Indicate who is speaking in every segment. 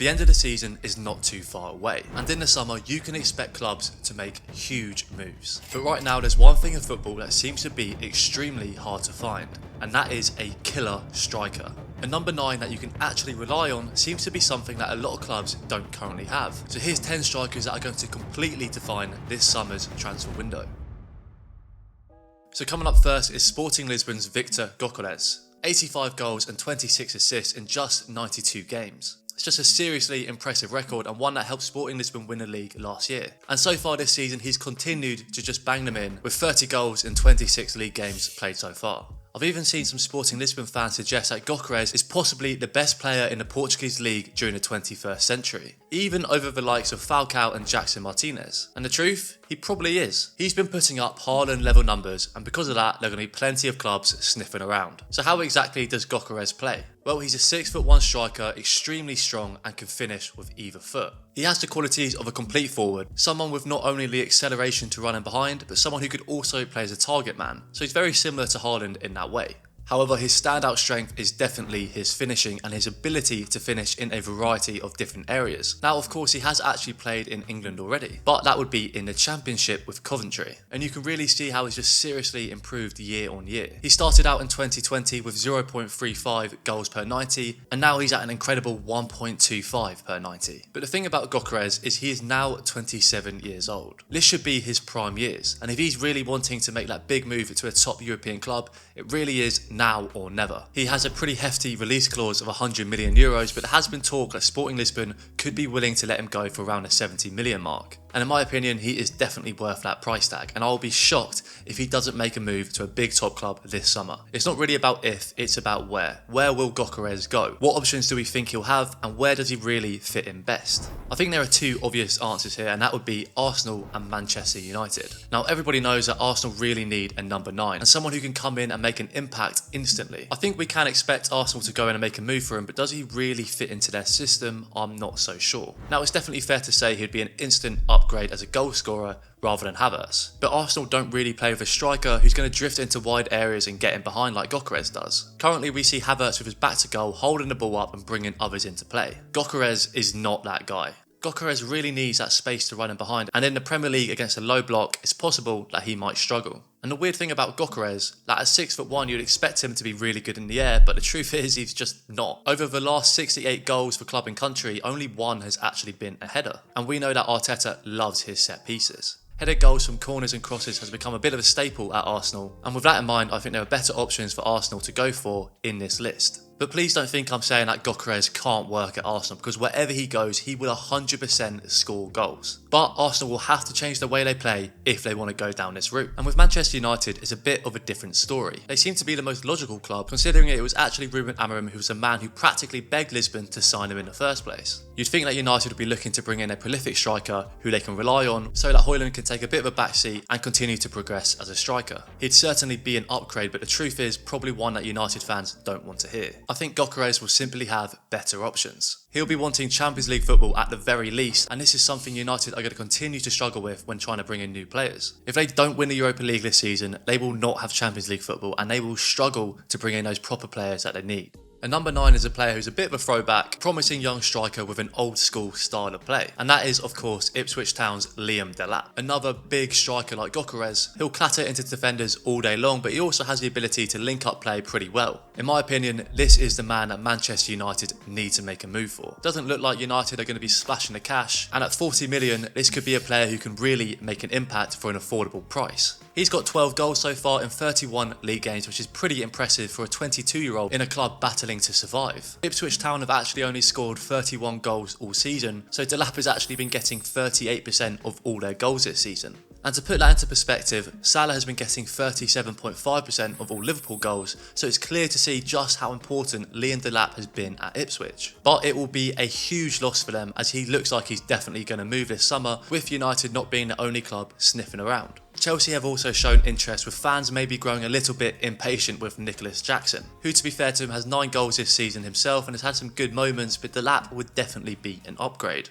Speaker 1: The end of the season is not too far away, and in the summer you can expect clubs to make huge moves. But right now there's one thing in football that seems to be extremely hard to find, and that is a killer striker. A number 9 that you can actually rely on seems to be something that a lot of clubs don't currently have. So here's 10 strikers that are going to completely define this summer's transfer window. So coming up first is Sporting Lisbon's Victor Gyökeres. 85 goals and 26 assists in just 92 games. It's just a seriously impressive record and one that helped Sporting Lisbon win the league last year. And so far this season he's continued to just bang them in with 30 goals in 26 league games played so far. I've even seen some Sporting Lisbon fans suggest that Gyökeres is possibly the best player in the Portuguese league during the 21st century, even over the likes of Falcao and Jackson Martinez. And the truth? He probably is. He's been putting up Haaland level numbers, and because of that there are going to be plenty of clubs sniffing around. So how exactly does Gyökeres play? Well, he's a 6'1" striker, extremely strong and can finish with either foot. He has the qualities of a complete forward, someone with not only the acceleration to run in behind, but someone who could also play as a target man. So he's very similar to Haaland in that way. However, his standout strength is definitely his finishing and his ability to finish in a variety of different areas. Now, of course, he has actually played in England already, but that would be in the Championship with Coventry. And you can really see how he's just seriously improved year on year. He started out in 2020 with 0.35 goals per 90, and now he's at an incredible 1.25 per 90. But the thing about Gyökeres is he is now 27 years old. This should be his prime years, and if he's really wanting to make that big move to a top European club, it really is now or never. He has a pretty hefty release clause of 100 million euros, but there has been talk that Sporting Lisbon could be willing to let him go for around the 70 million mark. And in my opinion, he is definitely worth that price tag, and I'll be shocked if he doesn't make a move to a big top club this summer. It's not really about if, it's about where. Where will Gyökeres go? What options do we think he'll have, and where does he really fit in best? I think there are two obvious answers here, and that would be Arsenal and Manchester United. Now, everybody knows that Arsenal really need a number 9, and someone who can come in and make an impact instantly. I think we can expect Arsenal to go in and make a move for him, but does he really fit into their system? I'm not so sure. Now, it's definitely fair to say he'd be an instant upgrade as a goal scorer rather than Havertz. But Arsenal don't really play with a striker who's going to drift into wide areas and get in behind like Gyökeres does. Currently we see Havertz with his back to goal, holding the ball up and bringing others into play. Gyökeres is not that guy. Gyökeres really needs that space to run in behind, and in the Premier League against a low block, it's possible that he might struggle. And the weird thing about Gyökeres, that at 6'1" you'd expect him to be really good in the air, but the truth is he's just not. Over the last 68 goals for club and country, only one has actually been a header. And we know that Arteta loves his set pieces. Headed goals from corners and crosses has become a bit of a staple at Arsenal, and with that in mind I think there are better options for Arsenal to go for in this list. But please don't think I'm saying that Gyökeres can't work at Arsenal, because wherever he goes he will 100% score goals. But Arsenal will have to change the way they play if they want to go down this route. And with Manchester United it's a bit of a different story. They seem to be the most logical club, considering it was actually Ruben Amorim who was the man who practically begged Lisbon to sign him in the first place. You'd think that United would be looking to bring in a prolific striker who they can rely on, so that Haaland can take a bit of a backseat and continue to progress as a striker. He'd certainly be an upgrade, but the truth is probably one that United fans don't want to hear. I think Gyökeres will simply have better options. He'll be wanting Champions League football at the very least, and this is something United are going to continue to struggle with when trying to bring in new players. If they don't win the Europa League this season, they will not have Champions League football, and they will struggle to bring in those proper players that they need. And number 9 is a player who's a bit of a throwback, promising young striker with an old school style of play. And that is, of course, Ipswich Town's Liam Delap. Another big striker like Gyökeres, he'll clatter into defenders all day long, but he also has the ability to link up play pretty well. In my opinion, this is the man that Manchester United need to make a move for. Doesn't look like United are going to be splashing the cash, and at 40 million, this could be a player who can really make an impact for an affordable price. He's got 12 goals so far in 31 league games, which is pretty impressive for a 22-year-old in a club battling to survive. Ipswich Town have actually only scored 31 goals all season, so Delap has actually been getting 38% of all their goals this season. And to put that into perspective, Salah has been getting 37.5% of all Liverpool goals, so it's clear to see just how important Liam Delap has been at Ipswich. But it will be a huge loss for them, as he looks like he's definitely going to move this summer, with United not being the only club sniffing around. Chelsea have also shown interest, with fans maybe growing a little bit impatient with Nicholas Jackson, who to be fair to him has 9 goals this season himself and has had some good moments, but Delap would definitely be an upgrade.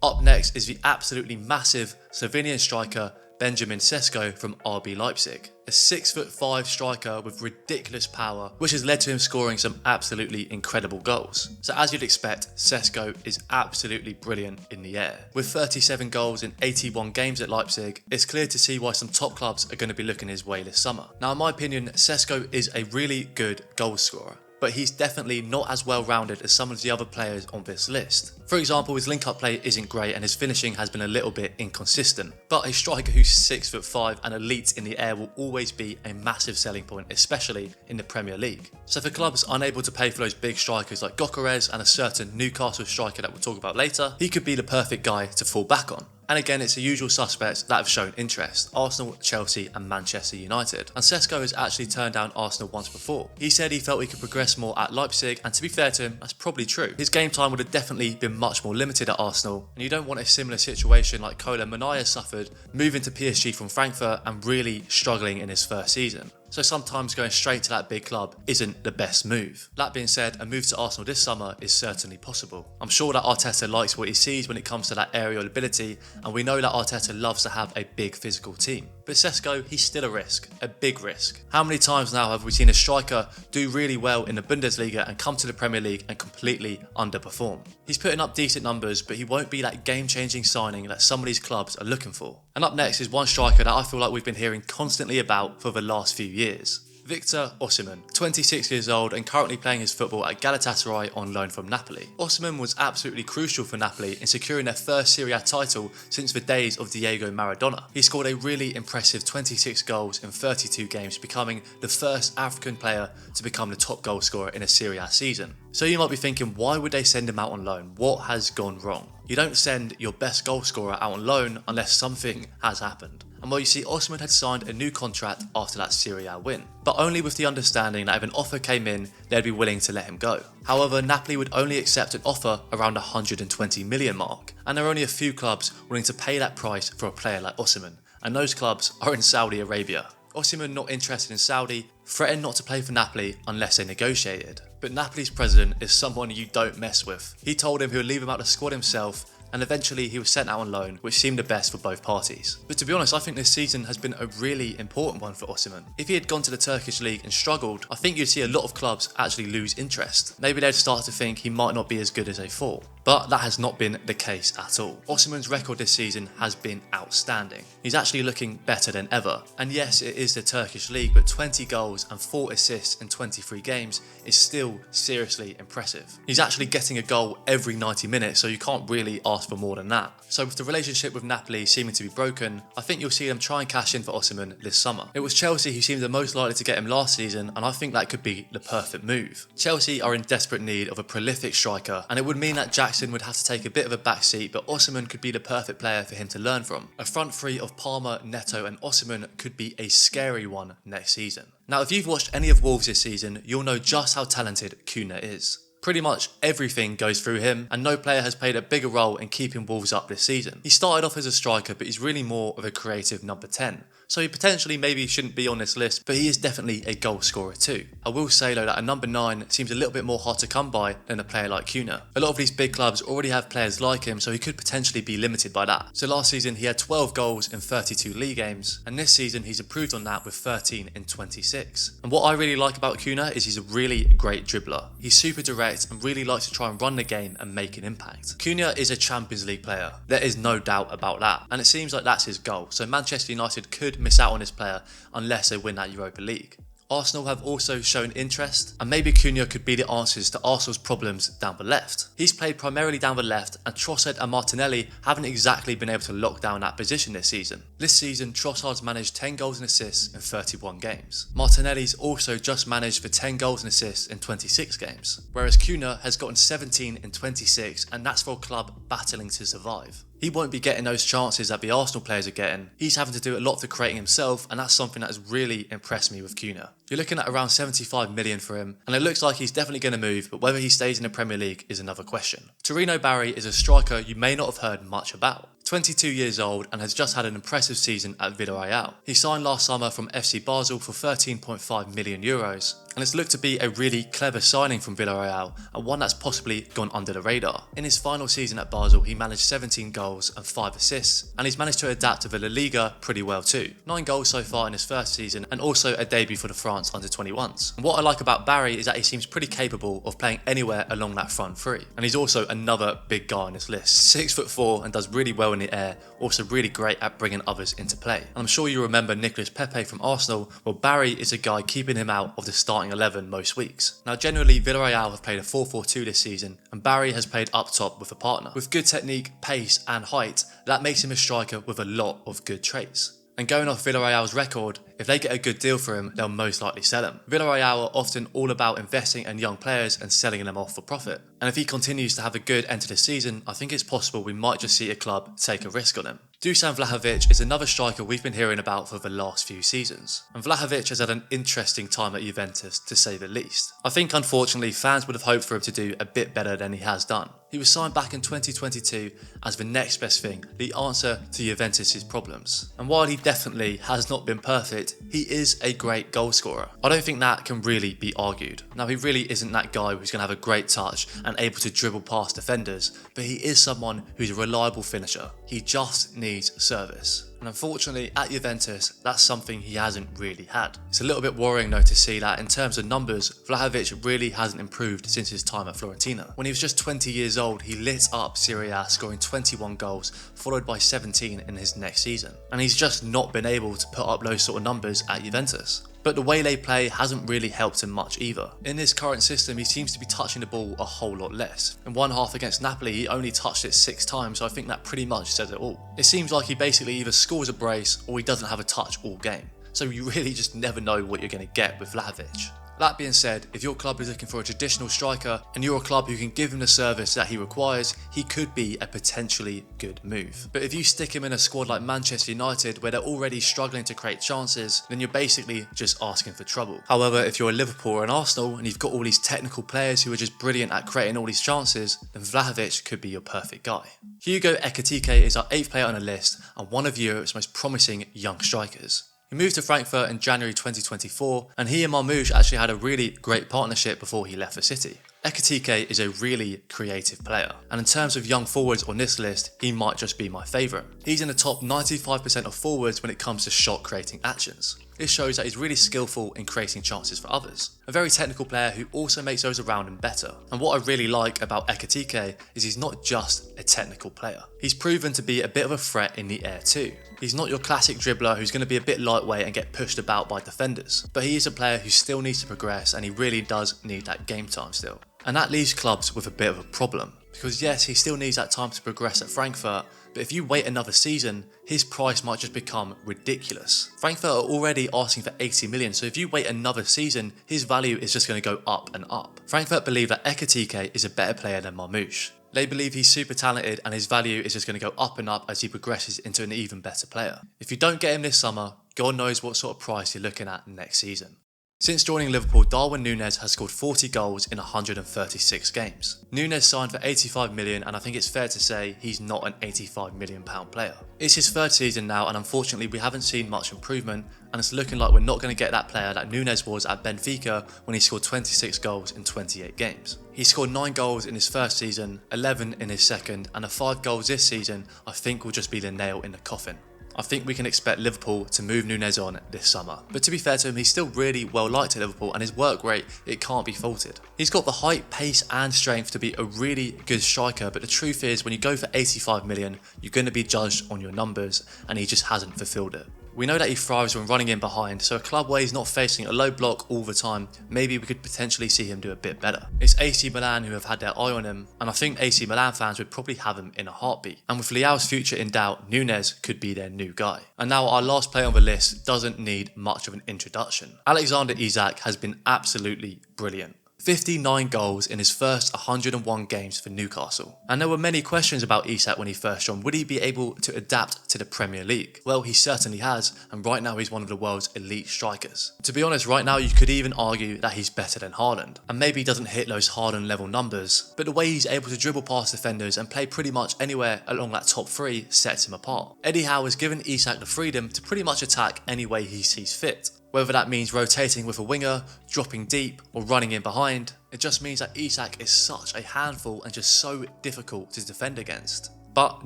Speaker 1: Up next is the absolutely massive Slovenian striker Benjamin Sesko from RB Leipzig. A 6'5" striker with ridiculous power, which has led to him scoring some absolutely incredible goals. So as you'd expect, Sesko is absolutely brilliant in the air. With 37 goals in 81 games at Leipzig, it's clear to see why some top clubs are going to be looking his way this summer. Now in my opinion, Sesko is a really good goal scorer, but he's definitely not as well rounded as some of the other players on this list. For example, his link-up play isn't great and his finishing has been a little bit inconsistent. But a striker who's 6'5" and elite in the air will always be a massive selling point, especially in the Premier League. So for clubs unable to pay for those big strikers like Gyökeres and a certain Newcastle striker that we'll talk about later, he could be the perfect guy to fall back on. And again, it's the usual suspects that have shown interest: Arsenal, Chelsea and Manchester United. And Sesko has actually turned down Arsenal once before. He said he felt he could progress more at Leipzig, and to be fair to him, that's probably true. His game time would have definitely been much more limited at Arsenal, and you don't want a similar situation like Kola Manaya suffered, moving to PSG from Frankfurt and really struggling in his first season. So sometimes going straight to that big club isn't the best move. That being said, a move to Arsenal this summer is certainly possible. I'm sure that Arteta likes what he sees when it comes to that aerial ability, and we know that Arteta loves to have a big physical team. But Sesko, he's still a risk, a big risk. How many times now have we seen a striker do really well in the Bundesliga and come to the Premier League and completely underperform? He's putting up decent numbers, but he won't be that game-changing signing that some of these clubs are looking for. And up next is one striker that I feel like we've been hearing constantly about for the last few years. Victor Osimhen, 26 years old and currently playing his football at Galatasaray on loan from Napoli. Osimhen was absolutely crucial for Napoli in securing their first Serie A title since the days of Diego Maradona. He scored a really impressive 26 goals in 32 games, becoming the first African player to become the top goal scorer in a Serie A season. So you might be thinking, why would they send him out on loan? What has gone wrong? You don't send your best goal scorer out on loan unless something has happened. And well, you see, Osimhen had signed a new contract after that Serie A win, but only with the understanding that if an offer came in, they'd be willing to let him go. However, Napoli would only accept an offer around the 120 million mark, and there are only a few clubs willing to pay that price for a player like Osimhen, and those clubs are in Saudi Arabia. Osimhen, not interested in Saudi, threatened not to play for Napoli unless they negotiated. But Napoli's president is someone you don't mess with. He told him he would leave him out the squad himself, and eventually he was sent out on loan, which seemed the best for both parties. But to be honest, I think this season has been a really important one for Osimhen. If he had gone to the Turkish league and struggled, I think you'd see a lot of clubs actually lose interest. Maybe they'd start to think he might not be as good as they thought. But that has not been the case at all. Osimhen's record this season has been outstanding. He's actually looking better than ever. And yes, it is the Turkish league, but 20 goals and 4 assists in 23 games is still seriously impressive. He's actually getting a goal every 90 minutes, so you can't really ask for more than that. So with the relationship with Napoli seeming to be broken, I think you'll see them try and cash in for Osimhen this summer. It was Chelsea who seemed the most likely to get him last season, and I think that could be the perfect move. Chelsea are in desperate need of a prolific striker, and it would mean that Jackson would have to take a bit of a backseat, but Osimhen could be the perfect player for him to learn from. A front three of Palmer, Neto and Osimhen could be a scary one next season. Now, if you've watched any of Wolves this season, you'll know just how talented Cunha is. Pretty much everything goes through him, and no player has played a bigger role in keeping Wolves up this season. He started off as a striker, but he's really more of a creative number 10. So he potentially maybe shouldn't be on this list, but he is definitely a goal scorer too. I will say though that a number 9 seems a little bit more hard to come by than a player like Cunha. A lot of these big clubs already have players like him, so he could potentially be limited by that. So last season he had 12 goals in 32 league games, and this season he's improved on that with 13 in 26. And what I really like about Cunha is he's a really great dribbler. He's super direct and really likes to try and run the game and make an impact. Cunha is a Champions League player, there is no doubt about that, and it seems like that's his goal. So Manchester United could miss out on this player unless they win that Europa League. Arsenal have also shown interest, and maybe Cunha could be the answers to Arsenal's problems down the left. He's played primarily down the left, and Trossard and Martinelli haven't exactly been able to lock down that position this season. This season, Trossard's managed 10 goals and assists in 31 games. Martinelli's also just managed for 10 goals and assists in 26 games, whereas Cunha has gotten 17 in 26, and that's for a club battling to survive. He won't be getting those chances that the Arsenal players are getting. He's having to do a lot to creating himself, and that's something that has really impressed me with Cunha. You're looking at around 75 million for him, and it looks like he's definitely going to move, but whether he stays in the Premier League is another question. Torino Barry is a striker you may not have heard much about. 22 years old and has just had an impressive season at Villarreal. He signed last summer from FC Basel for 13.5 million euros. and it's looked to be a really clever signing from Villarreal and one that's possibly gone under the radar. In his final season at Basel, he managed 17 goals and 5 assists, and he's managed to adapt to the La Liga pretty well too. 9 goals so far in his first season, and also a debut for the France under-21s. And what I like about Barry is that he seems pretty capable of playing anywhere along that front three, and he's also another big guy on this list. 6'4" and does really well in the air, also really great at bringing others into play. And I'm sure you remember Nicolas Pepe from Arsenal. Well, Barry is a guy keeping him out of the starting 11 most weeks. Now generally Villarreal have played a 4-4-2 this season, and Barry has played up top with a partner. With good technique, pace and height, that makes him a striker with a lot of good traits. And going off Villarreal's record, if they get a good deal for him, they'll most likely sell him. Villarreal are often all about investing in young players and selling them off for profit. And if he continues to have a good end to the season, I think it's possible we might just see a club take a risk on him. Dusan Vlahovic is another striker we've been hearing about for the last few seasons. And Vlahovic has had an interesting time at Juventus, to say the least. I think unfortunately fans would have hoped for him to do a bit better than he has done. He was signed back in 2022 as the next best thing, the answer to Juventus' problems. And while he definitely has not been perfect, he is a great goal scorer. I don't think that can really be argued. Now he really isn't that guy who's going to have a great touch and able to dribble past defenders, but he is someone who's a reliable finisher. He just needs service. And unfortunately at Juventus, that's something he hasn't really had. It's a little bit worrying though to see that in terms of numbers, Vlahovic really hasn't improved since his time at Fiorentina. When he was just 20 years old, he lit up Serie A, scoring 21 goals, followed by 17 in his next season. And he's just not been able to put up those sort of numbers at Juventus. But the way they play hasn't really helped him much either. In this current system, he seems to be touching the ball a whole lot less. In one half against Napoli, he only touched it 6 times, so I think that pretty much says it all. It seems like he basically either scores a brace or he doesn't have a touch all game. So you really just never know what you're going to get with Vlahovic. That being said, if your club is looking for a traditional striker and you're a club who can give him the service that he requires, he could be a potentially good move. But if you stick him in a squad like Manchester United where they're already struggling to create chances, then you're basically just asking for trouble. However, if you're a Liverpool or an Arsenal and you've got all these technical players who are just brilliant at creating all these chances, then Vlahovic could be your perfect guy. Hugo Ekitike is our 8th player on the list and one of Europe's most promising young strikers. He moved to Frankfurt in January 2024, and he and Marmoush actually had a really great partnership before he left the city. Ekitike is a really creative player, and in terms of young forwards on this list, he might just be my favourite. He's in the top 95% of forwards when it comes to shot creating actions. This shows that he's really skillful in creating chances for others. A very technical player who also makes those around him better. And what I really like about Ekitike is he's not just a technical player. He's proven to be a bit of a threat in the air too. He's not your classic dribbler who's going to be a bit lightweight and get pushed about by defenders. But he is a player who still needs to progress, and he really does need that game time still. And that leaves clubs with a bit of a problem. Because yes, he still needs that time to progress at Frankfurt, but if you wait another season, his price might just become ridiculous. Frankfurt are already asking for 80 million, so if you wait another season, his value is just going to go up and up. Frankfurt believe that Ekitike is a better player than Marmoush. They believe he's super talented and his value is just going to go up and up as he progresses into an even better player. If you don't get him this summer, God knows what sort of price you're looking at next season. Since joining Liverpool, Darwin Nunez has scored 40 goals in 136 games. Nunez signed for 85 million, and I think it's fair to say he's not an 85 million pound player. It's his 3rd season now, and unfortunately we haven't seen much improvement, and it's looking like we're not going to get that player that Nunez was at Benfica when he scored 26 goals in 28 games. He scored 9 goals in his first season, 11 in his second, and the 5 goals this season I think will just be the nail in the coffin. I think we can expect Liverpool to move Nunez on this summer. But to be fair to him, he's still really well liked at Liverpool, and his work rate, it can't be faulted. He's got the height, pace and strength to be a really good striker, but the truth is when you go for 85 million, you're going to be judged on your numbers, and he just hasn't fulfilled it. We know that he thrives when running in behind, so a club where he's not facing a low block all the time, maybe we could potentially see him do a bit better. It's AC Milan who have had their eye on him, and I think AC Milan fans would probably have him in a heartbeat. And with Leao's future in doubt, Nunez could be their new guy. And now our last player on the list doesn't need much of an introduction. Alexander Isak has been absolutely brilliant. 59 goals in his first 101 games for Newcastle. And there were many questions about Isak when he first joined. Would he be able to adapt to the Premier League? Well, he certainly has, and right now he's one of the world's elite strikers. To be honest, right now you could even argue that he's better than Haaland. And maybe he doesn't hit those Haaland level numbers, but the way he's able to dribble past defenders and play pretty much anywhere along that top 3 sets him apart. Eddie Howe has given Isak the freedom to pretty much attack any way he sees fit. Whether that means rotating with a winger, dropping deep, or running in behind, it just means that Isak is such a handful and just so difficult to defend against. But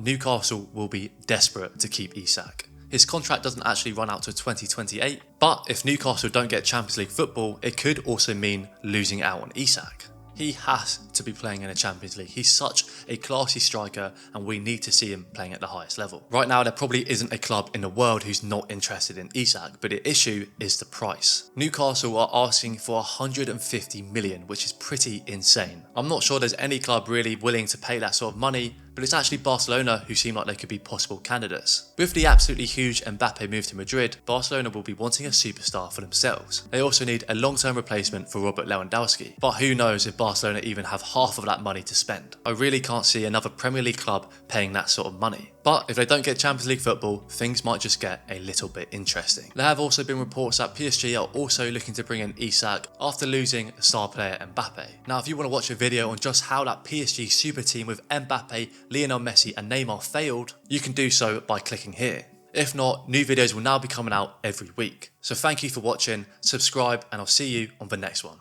Speaker 1: Newcastle will be desperate to keep Isak. His contract doesn't actually run out to 2028, but if Newcastle don't get Champions League football, it could also mean losing out on Isak. He has to be playing in the Champions League. He's such a classy striker and we need to see him playing at the highest level. Right now there probably isn't a club in the world who's not interested in Isak, but the issue is the price. Newcastle are asking for 150 million, which is pretty insane. I'm not sure there's any club really willing to pay that sort of money, but it's actually Barcelona who seem like they could be possible candidates. With the absolutely huge Mbappe move to Madrid, Barcelona will be wanting a superstar for themselves. They also need a long-term replacement for Robert Lewandowski, but who knows if Barcelona even have half of that money to spend. I really can't see another Premier League club paying that sort of money. But if they don't get Champions League football, things might just get a little bit interesting. There have also been reports that PSG are also looking to bring in Isak after losing star player Mbappe. Now if you want to watch a video on just how that PSG super team with Mbappe, Lionel Messi and Neymar failed, you can do so by clicking here. If not, new videos will now be coming out every week. So thank you for watching, subscribe and I'll see you on the next one.